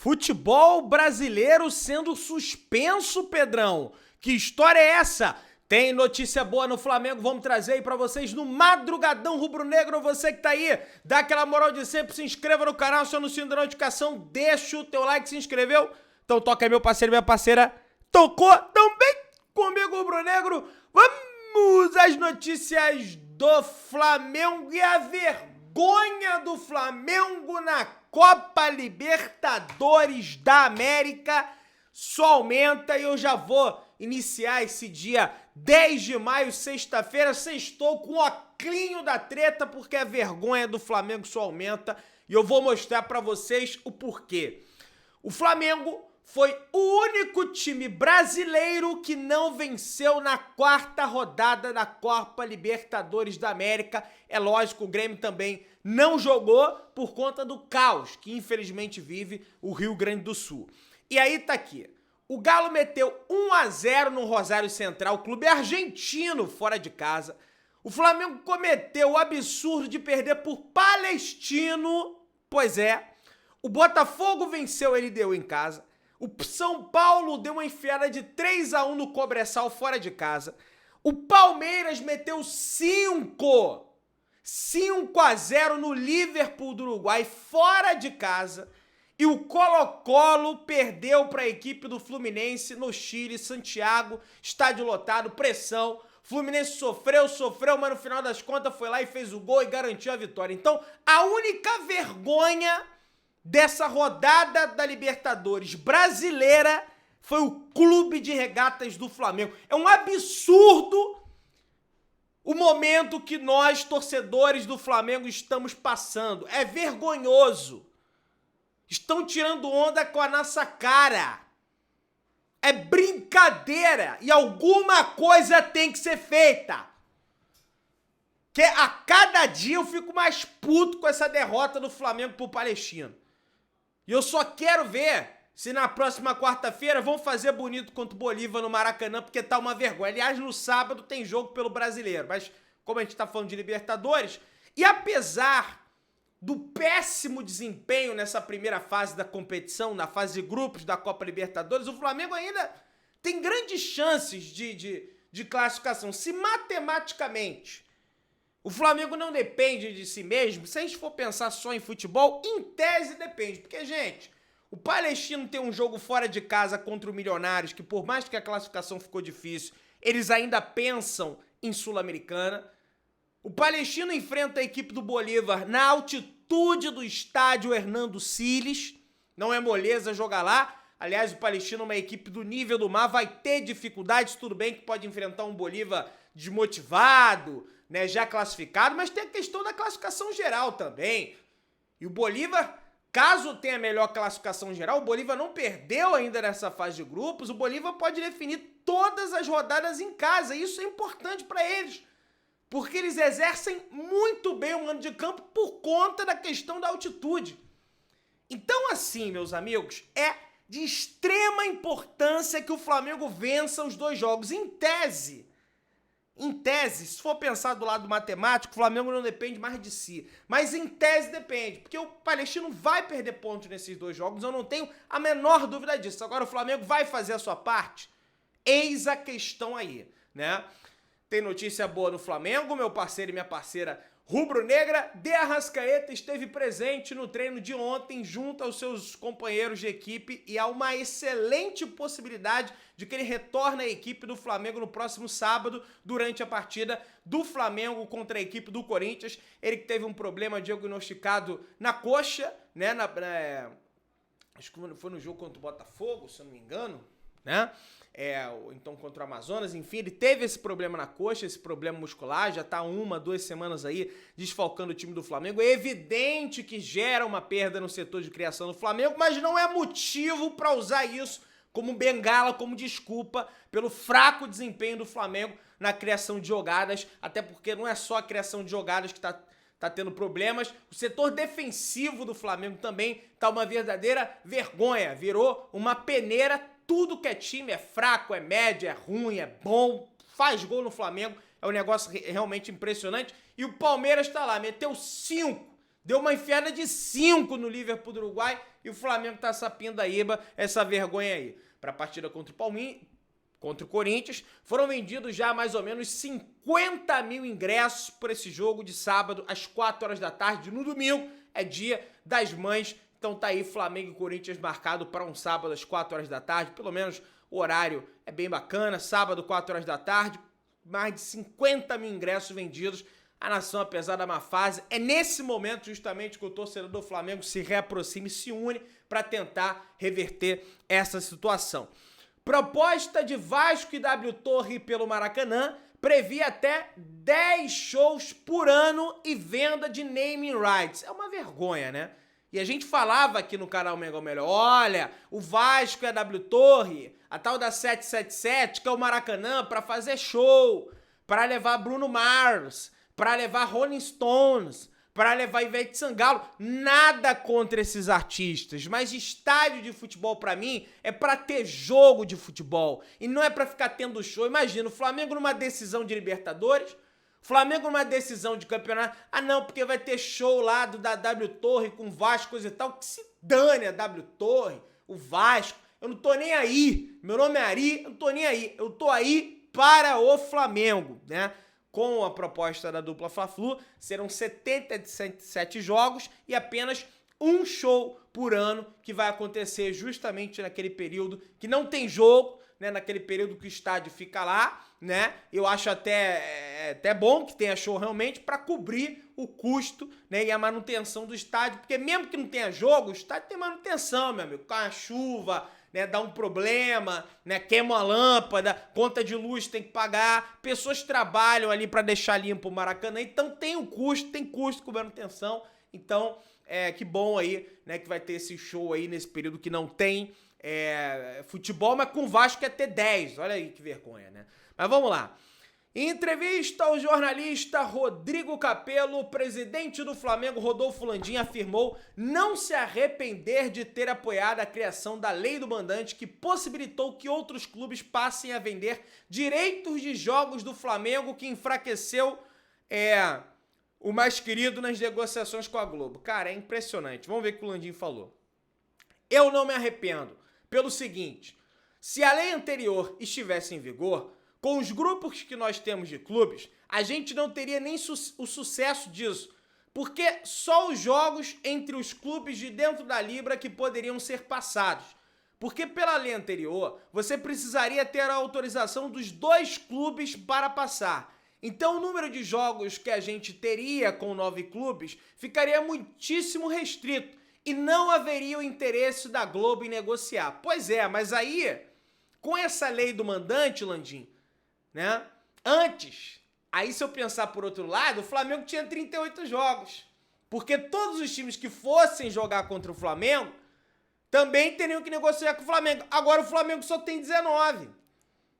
Futebol brasileiro sendo suspenso, Pedrão. Que história é essa? Tem notícia boa no Flamengo, vamos trazer aí pra vocês no Madrugadão Rubro-Negro. Você que tá aí, dá aquela moral de sempre, se inscreva no canal, aciona o sino da notificação, deixa o teu like, se inscreveu? Então toca aí, meu parceiro, minha parceira. Tocou também comigo, Rubro-Negro. Vamos às notícias do Flamengo e a vergonha do Flamengo na Copa Libertadores da América só aumenta e eu já vou iniciar esse dia 10 de maio, sexta-feira, sextou com o oclinho da treta porque a vergonha do Flamengo só aumenta e eu vou mostrar pra vocês o porquê. O Flamengo foi o único time brasileiro que não venceu na quarta rodada da Copa Libertadores da América. É lógico, o Grêmio também não jogou por conta do caos que infelizmente vive o Rio Grande do Sul. E aí tá aqui, o Galo meteu 1-0 no Rosário Central, clube argentino fora de casa. O Flamengo cometeu o absurdo de perder por Palestino, pois é. O Botafogo venceu, ele deu em casa. O São Paulo deu uma enfiada de 3-1 no Cobressal fora de casa. O Palmeiras meteu 5-0 no Liverpool do Uruguai fora de casa. E o Colo-Colo perdeu para a equipe do Fluminense no Chile, Santiago, estádio lotado, pressão. Fluminense sofreu, mas no final das contas foi lá e fez o gol e garantiu a vitória. Então, a única vergonha dessa rodada da Libertadores brasileira foi o Clube de Regatas do Flamengo. É um absurdo o momento que nós, torcedores do Flamengo, estamos passando. É vergonhoso. Estão tirando onda com a nossa cara. É brincadeira. E alguma coisa tem que ser feita. Que a cada dia eu fico mais puto com essa derrota do Flamengo pro Palestino. E eu só quero ver se na próxima quarta-feira vão fazer bonito contra o Bolívar no Maracanã, porque tá uma vergonha. Aliás, no sábado tem jogo pelo Brasileiro, mas como a gente tá falando de Libertadores, e apesar do péssimo desempenho nessa primeira fase da competição, na fase de grupos da Copa Libertadores, o Flamengo ainda tem grandes chances de classificação. Se matematicamente o Flamengo não depende de si mesmo, se a gente for pensar só em futebol, em tese depende. Porque, gente, o Palestino tem um jogo fora de casa contra o Milionários, que por mais que a classificação ficou difícil, eles ainda pensam em Sul-Americana. O Palestino enfrenta a equipe do Bolívar na altitude do estádio Hernando Siles. Não é moleza jogar lá. Aliás, o Palestino é uma equipe do nível do mar, vai ter dificuldades, tudo bem que pode enfrentar um Bolívar desmotivado, né, já classificado, mas tem a questão da classificação geral também. E o Bolívar, caso tenha a melhor classificação geral, o Bolívar não perdeu ainda nessa fase de grupos, o Bolívar pode definir todas as rodadas em casa, e isso é importante para eles, porque eles exercem muito bem o mando de campo por conta da questão da altitude. Então assim, meus amigos, é de extrema importância que o Flamengo vença os dois jogos. Em tese, se for pensar do lado matemático, o Flamengo não depende mais de si. Mas em tese depende, porque o Palestino vai perder pontos nesses dois jogos, eu não tenho a menor dúvida disso. Agora o Flamengo vai fazer a sua parte? Eis a questão aí, né? Tem notícia boa no Flamengo, meu parceiro e minha parceira rubro-negra. De Arrascaeta esteve presente no treino de ontem junto aos seus companheiros de equipe e há uma excelente possibilidade de que ele retorne à equipe do Flamengo no próximo sábado durante a partida do Flamengo contra a equipe do Corinthians. Ele que teve um problema diagnosticado na coxa, né, acho que foi no jogo contra o Botafogo, se eu não me engano, né? Então contra o Amazonas, enfim, ele teve esse problema na coxa, esse problema muscular, já tá 1-2 semanas aí desfalcando o time do Flamengo. É evidente que gera uma perda no setor de criação do Flamengo, mas não é motivo para usar isso como bengala, como desculpa pelo fraco desempenho do Flamengo na criação de jogadas, até porque não é só a criação de jogadas que tá tendo problemas, o setor defensivo do Flamengo também tá uma verdadeira vergonha, virou uma peneira. Tudo que é time é fraco, é médio, é ruim, é bom, faz gol no Flamengo, é um negócio realmente impressionante. E o Palmeiras tá lá, meteu 5, deu uma enfiada de 5 no Liverpool do Uruguai e o Flamengo tá essa pindaíba, essa vergonha aí. Pra partida contra o Corinthians, foram vendidos já mais ou menos 50 mil ingressos por esse jogo de sábado às 4 horas da tarde. No domingo é dia das mães, então tá aí Flamengo e Corinthians marcado para um sábado às 4 horas da tarde, pelo menos o horário é bem bacana, sábado 4 horas da tarde, mais de 50 mil ingressos vendidos. A nação, apesar da má fase, é nesse momento justamente que o torcedor do Flamengo se reaproxima e se une para tentar reverter essa situação. Proposta de Vasco e W Torre pelo Maracanã previa até 10 shows por ano e venda de naming rights. É uma vergonha, né? E a gente falava aqui no canal Mengão Melhor, olha, o Vasco e a W Torre, a tal da 777, que é o Maracanã, para fazer show, para levar Bruno Mars, para levar Rolling Stones, para levar Ivete Sangalo. Nada contra esses artistas, mas estádio de futebol para mim é para ter jogo de futebol e não é para ficar tendo show. Imagina, o Flamengo numa decisão de Libertadores, Flamengo numa decisão de campeonato, não, porque vai ter show lá da W Torre com Vasco e tal, que se dane a W Torre, o Vasco, eu não tô nem aí, meu nome é Ari, eu não tô nem aí, eu tô aí para o Flamengo, né? Com a proposta da dupla Fla-Flu, serão 77 jogos e apenas um show por ano que vai acontecer justamente naquele período que não tem jogo, né? Naquele período que o estádio fica lá, né? Eu acho até bom que tenha show realmente para cobrir o custo, né? E a manutenção do estádio, porque mesmo que não tenha jogo, o estádio tem manutenção, meu amigo, com a chuva, né, dá um problema, né, queima a lâmpada, conta de luz tem que pagar, pessoas trabalham ali para deixar limpo o Maracanã, então tem custo com manutenção, então que bom aí, né, que vai ter esse show aí nesse período que não tem futebol, mas com o Vasco quer ter 10, olha aí que vergonha, né? Mas vamos lá. Em entrevista ao jornalista Rodrigo Capello, o presidente do Flamengo, Rodolfo Landim, afirmou não se arrepender de ter apoiado a criação da lei do mandante que possibilitou que outros clubes passem a vender direitos de jogos do Flamengo, que enfraqueceu o mais querido nas negociações com a Globo. Cara, é impressionante. Vamos ver o que o Landim falou. Eu não me arrependo pelo seguinte, se a lei anterior estivesse em vigor, com os grupos que nós temos de clubes, a gente não teria nem o sucesso disso, porque só os jogos entre os clubes de dentro da Libra que poderiam ser passados. Porque pela lei anterior, você precisaria ter a autorização dos 2 clubes para passar. Então o número de jogos que a gente teria com 9 clubes ficaria muitíssimo restrito e não haveria o interesse da Globo em negociar. Pois é, mas aí, com essa lei do mandante, Landim, né? Antes, aí se eu pensar por outro lado, o Flamengo tinha 38 jogos. Porque todos os times que fossem jogar contra o Flamengo também teriam que negociar com o Flamengo. Agora o Flamengo só tem 19.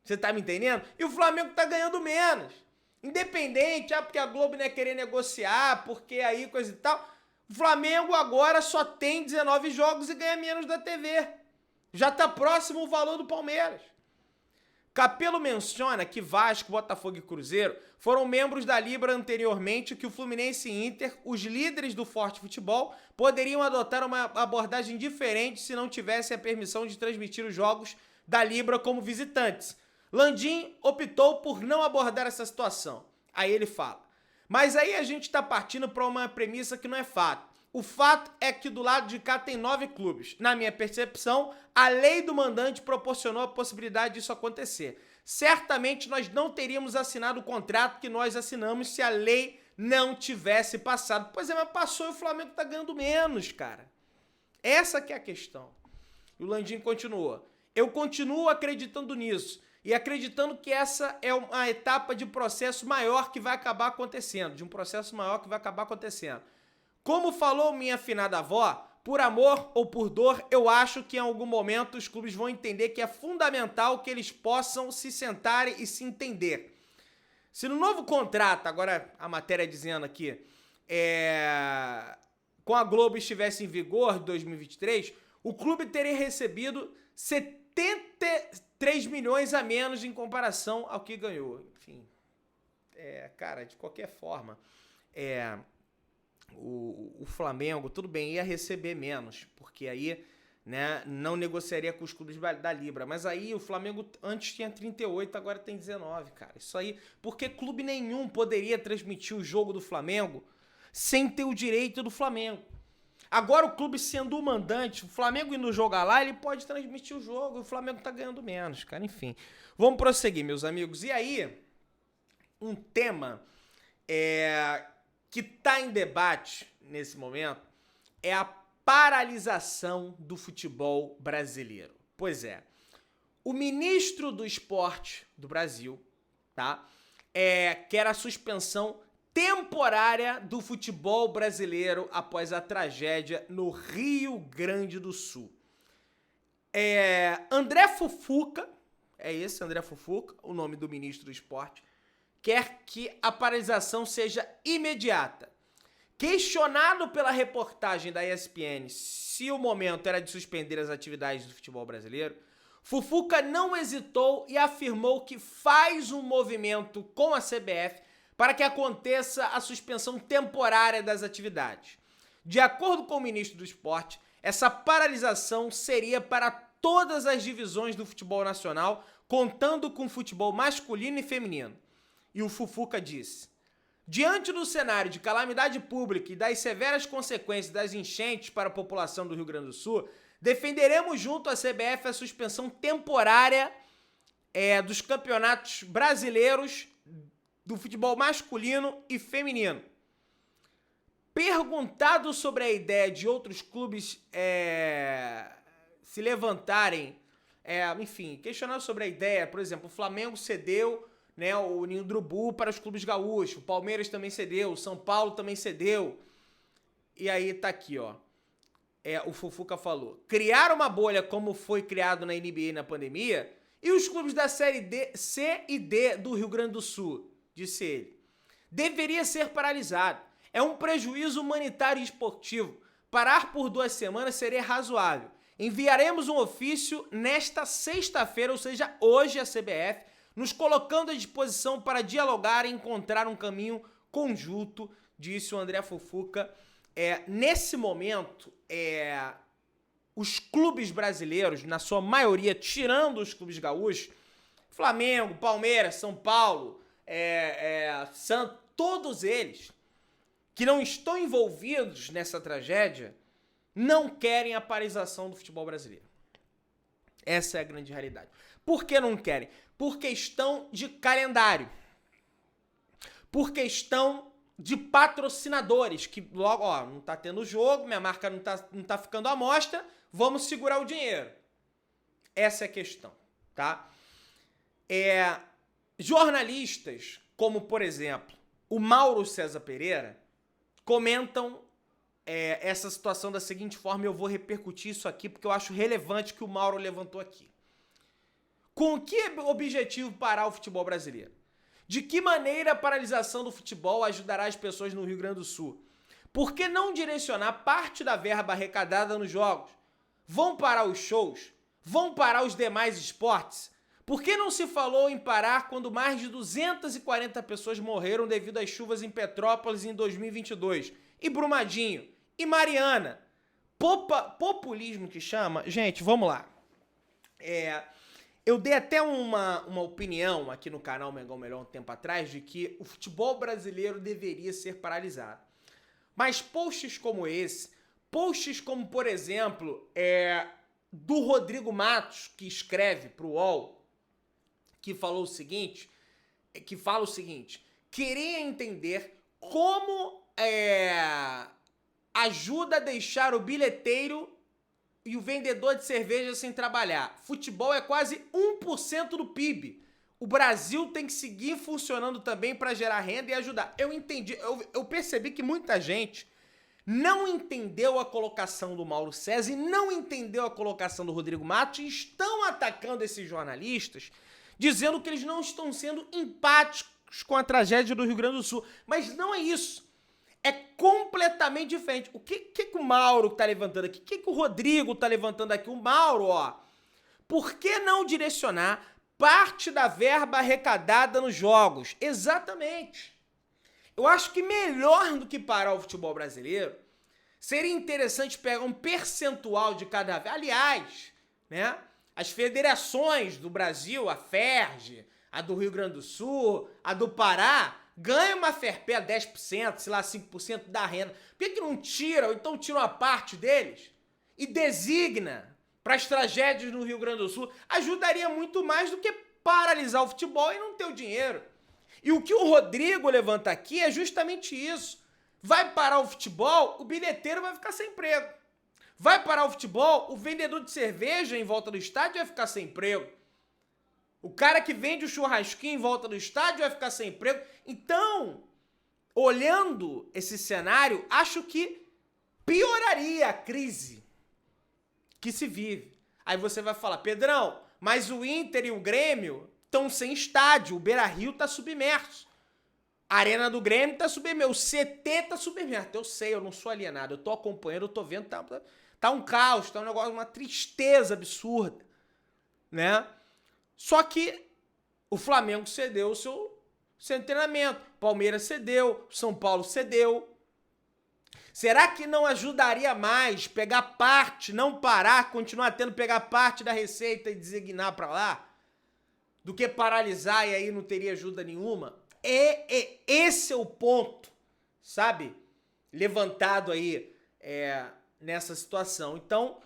Você tá me entendendo? E o Flamengo tá ganhando menos. Independente, porque a Globo não ia querer negociar, porque aí coisa e tal. O Flamengo agora só tem 19 jogos e ganha menos da TV. Já tá próximo o valor do Palmeiras. Capello menciona que Vasco, Botafogo e Cruzeiro foram membros da Libra anteriormente, que o Fluminense e Inter, os líderes do forte futebol, poderiam adotar uma abordagem diferente se não tivessem a permissão de transmitir os jogos da Libra como visitantes. Landim optou por não abordar essa situação. Aí ele fala, mas aí a gente está partindo para uma premissa que não é fato. O fato é que do lado de cá tem 9 clubes. Na minha percepção, a lei do mandante proporcionou a possibilidade disso acontecer. Certamente nós não teríamos assinado o contrato que nós assinamos se a lei não tivesse passado. Pois é, mas passou e o Flamengo tá ganhando menos, cara. Essa que é a questão. E o Landim continuou. Eu continuo acreditando nisso e acreditando que essa é uma etapa de processo maior que vai acabar acontecendo. Como falou minha afinada avó, por amor ou por dor, eu acho que em algum momento os clubes vão entender que é fundamental que eles possam se sentarem e se entender. Se no novo contrato, agora a matéria dizendo aqui, com a Globo estivesse em vigor em 2023, o clube teria recebido 73 milhões a menos em comparação ao que ganhou. Enfim, cara, de qualquer forma, o Flamengo, tudo bem, ia receber menos, porque aí, né, não negociaria com os clubes da Libra. Mas aí o Flamengo antes tinha 38, agora tem 19, cara. Isso aí, porque clube nenhum poderia transmitir o jogo do Flamengo sem ter o direito do Flamengo. Agora o clube sendo o mandante, o Flamengo indo jogar lá, ele pode transmitir o jogo e o Flamengo tá ganhando menos, cara. Enfim, vamos prosseguir, meus amigos. E aí, um tema que tá em debate nesse momento é a paralisação do futebol brasileiro. Pois é, o ministro do Esporte do Brasil, tá, quer a suspensão temporária do futebol brasileiro após a tragédia no Rio Grande do Sul. André Fufuca, André Fufuca, o nome do ministro do Esporte, quer que a paralisação seja imediata. Questionado pela reportagem da ESPN se o momento era de suspender as atividades do futebol brasileiro, Fufuca não hesitou e afirmou que faz um movimento com a CBF para que aconteça a suspensão temporária das atividades. De acordo com o ministro do Esporte, essa paralisação seria para todas as divisões do futebol nacional, contando com o futebol masculino e feminino. E o Fufuca disse: diante do cenário de calamidade pública e das severas consequências das enchentes para a população do Rio Grande do Sul, defenderemos junto à CBF a suspensão temporária dos campeonatos brasileiros do futebol masculino e feminino. Perguntado sobre a ideia de outros clubes se levantarem, enfim, questionado sobre a ideia, por exemplo, o Flamengo cedeu, né, o Ninho do Urubu para os clubes gaúchos, o Palmeiras também cedeu, o São Paulo também cedeu. E aí tá aqui, ó. O Fufuca falou: criar uma bolha como foi criado na NBA na pandemia e os clubes da série C e D do Rio Grande do Sul, disse ele, deveria ser paralisado. É um prejuízo humanitário e esportivo. Parar por 2 semanas seria razoável. Enviaremos um ofício nesta sexta-feira, ou seja, hoje, à CBF, nos colocando à disposição para dialogar e encontrar um caminho conjunto, disse o André Fufuca. Nesse momento, os clubes brasileiros, na sua maioria, tirando os clubes gaúchos, Flamengo, Palmeiras, São Paulo, Santos, todos eles que não estão envolvidos nessa tragédia, não querem a paralisação do futebol brasileiro. Essa é a grande realidade. Por que não querem? Por questão de calendário. Por questão de patrocinadores, que logo, não tá tendo jogo, minha marca não tá ficando à mostra, vamos segurar o dinheiro. Essa é a questão, tá? Jornalistas, como por exemplo, o Mauro César Pereira, comentam essa situação da seguinte forma, e eu vou repercutir isso aqui porque eu acho relevante que o Mauro levantou aqui. Com que objetivo parar o futebol brasileiro? De que maneira a paralisação do futebol ajudará as pessoas no Rio Grande do Sul? Por que não direcionar parte da verba arrecadada nos jogos? Vão parar os shows? Vão parar os demais esportes? Por que não se falou em parar quando mais de 240 pessoas morreram devido às chuvas em Petrópolis em 2022? E Brumadinho? E Mariana? Populismo que chama? Gente, vamos lá. Eu dei até uma opinião aqui no canal Mengão Melhor um tempo atrás de que o futebol brasileiro deveria ser paralisado. Mas posts como esse, posts como, por exemplo, do Rodrigo Matos, que escreve para o UOL, que fala o seguinte, queria entender como ajuda a deixar o bilheteiro e o vendedor de cerveja sem trabalhar. Futebol é quase 1% do PIB. O Brasil tem que seguir funcionando também para gerar renda e ajudar. Eu entendi, eu percebi que muita gente não entendeu a colocação do Mauro César e não entendeu a colocação do Rodrigo Matos e estão atacando esses jornalistas, dizendo que eles não estão sendo empáticos com a tragédia do Rio Grande do Sul. Mas não é isso. É completamente diferente. O que o Mauro tá levantando aqui? O que o Rodrigo tá levantando aqui? O Mauro, por que não direcionar parte da verba arrecadada nos jogos? Exatamente. Eu acho que melhor do que parar o futebol brasileiro, seria interessante pegar um percentual de cada vez. Aliás, né? As federações do Brasil, a FERJ, a do Rio Grande do Sul, a do Pará, ganham uma FERPE 10%, sei lá, 5% da renda. Por que não tira, ou então tira uma parte deles e designa para as tragédias no Rio Grande do Sul? Ajudaria muito mais do que paralisar o futebol e não ter o dinheiro. E o que o Rodrigo levanta aqui é justamente isso. Vai parar o futebol, o bilheteiro vai ficar sem emprego. Vai parar o futebol, o vendedor de cerveja em volta do estádio vai ficar sem emprego. O cara que vende o churrasquinho em volta do estádio vai ficar sem emprego. Então, olhando esse cenário, acho que pioraria a crise que se vive. Aí você vai falar, Pedrão, mas o Inter e o Grêmio estão sem estádio, o Beira-Rio está submerso. A Arena do Grêmio está submerso, o CT está submerso. Eu sei, eu não sou alienado, eu tô acompanhando, eu tô vendo, tá um caos, tá um negócio, uma tristeza absurda, né? Só que o Flamengo cedeu o seu treinamento, Palmeiras cedeu, São Paulo cedeu. Será que não ajudaria mais pegar parte, não parar, continuar tendo pegar parte da receita e designar para lá, do que paralisar e aí não teria ajuda nenhuma? Esse é o ponto, sabe? Levantado aí nessa situação. Então,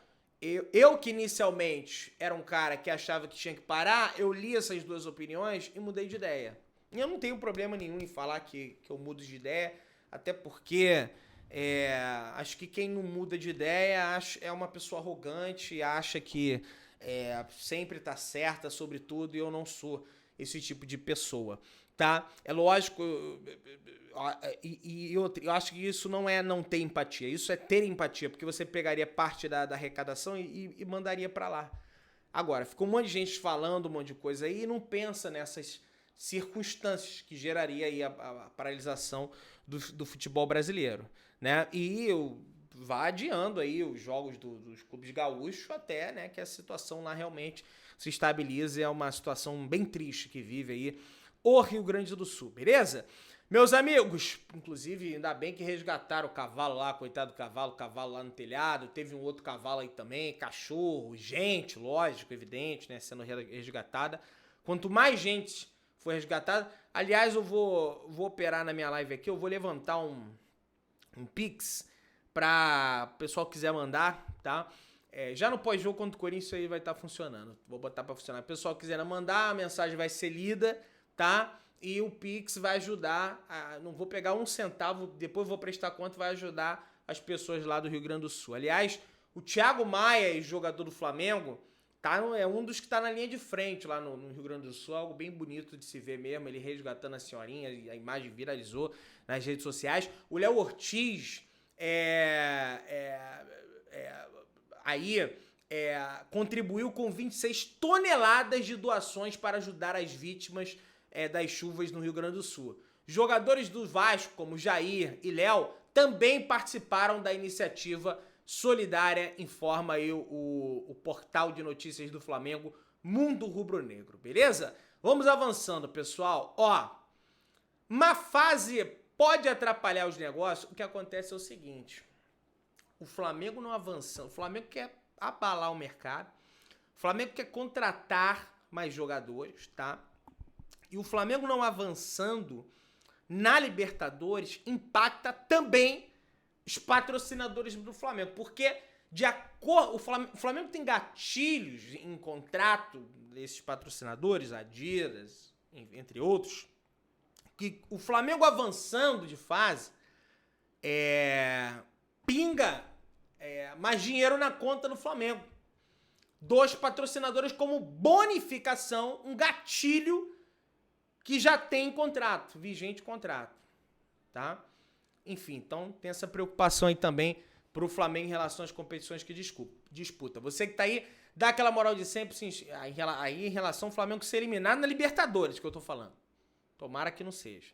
eu que inicialmente era um cara que achava que tinha que parar, eu li essas duas opiniões e mudei de ideia. E eu não tenho problema nenhum em falar que eu mudo de ideia, até porque acho que quem não muda de ideia é uma pessoa arrogante e acha que sempre tá certa sobre tudo, e eu não sou esse tipo de pessoa, tá? É lógico, eu acho que isso não é não ter empatia, isso é ter empatia, porque você pegaria parte da arrecadação e mandaria pra lá. Agora, ficou um monte de gente falando um monte de coisa aí e não pensa nessas circunstâncias que geraria aí a paralisação do futebol brasileiro, né? E eu vá adiando aí os jogos dos clubes gaúchos até, né, que a situação lá realmente se estabilize. É uma situação bem triste que vive aí o Rio Grande do Sul, beleza? Meus amigos, inclusive, ainda bem que resgataram o cavalo lá, coitado do cavalo lá no telhado, teve um outro cavalo aí também, cachorro, gente, lógico, evidente, né, sendo resgatada. Quanto mais gente for resgatada, aliás, eu vou operar na minha live aqui, eu vou levantar um Pix para o pessoal que quiser mandar, tá? Já no pós-jogo contra o Corinthians isso aí vai estar funcionando, vou botar para funcionar. O pessoal que quiser mandar, a mensagem vai ser lida, tá? E o Pix vai ajudar, não vou pegar um centavo, depois vou prestar conta, vai ajudar as pessoas lá do Rio Grande do Sul. Aliás, o Thiago Maia, jogador do Flamengo, é um dos que está na linha de frente lá no Rio Grande do Sul, algo bem bonito de se ver mesmo, ele resgatando a senhorinha, a imagem viralizou nas redes sociais. O Léo Ortiz contribuiu com 26 toneladas de doações para ajudar as vítimas das chuvas no Rio Grande do Sul. Jogadores do Vasco, como Jair e Léo, também participaram da iniciativa solidária, informa aí o portal de notícias do Flamengo, Mundo Rubro Negro, beleza? Vamos avançando, pessoal. Uma fase pode atrapalhar os negócios. O que acontece é o seguinte: o Flamengo não avançando, o Flamengo quer abalar o mercado, o Flamengo quer contratar mais jogadores, tá? E o Flamengo não avançando na Libertadores impacta também os patrocinadores do Flamengo, porque o Flamengo tem gatilhos em contrato desses patrocinadores, Adidas, entre outros, que o Flamengo avançando de fase pinga mais dinheiro na conta do Flamengo. Dos patrocinadores como bonificação, um gatilho que já tem contrato, vigente contrato, tá? Enfim, então tem essa preocupação aí também pro Flamengo em relação às competições que disputa. Você que tá aí, dá aquela moral de sempre, aí em relação ao Flamengo ser eliminado na Libertadores, que eu tô falando. Tomara que não seja.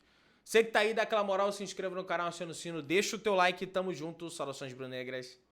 Você que tá aí, dá aquela moral, se inscreva no canal, aciona o sino, deixa o teu like, tamo junto, saudações brunegras.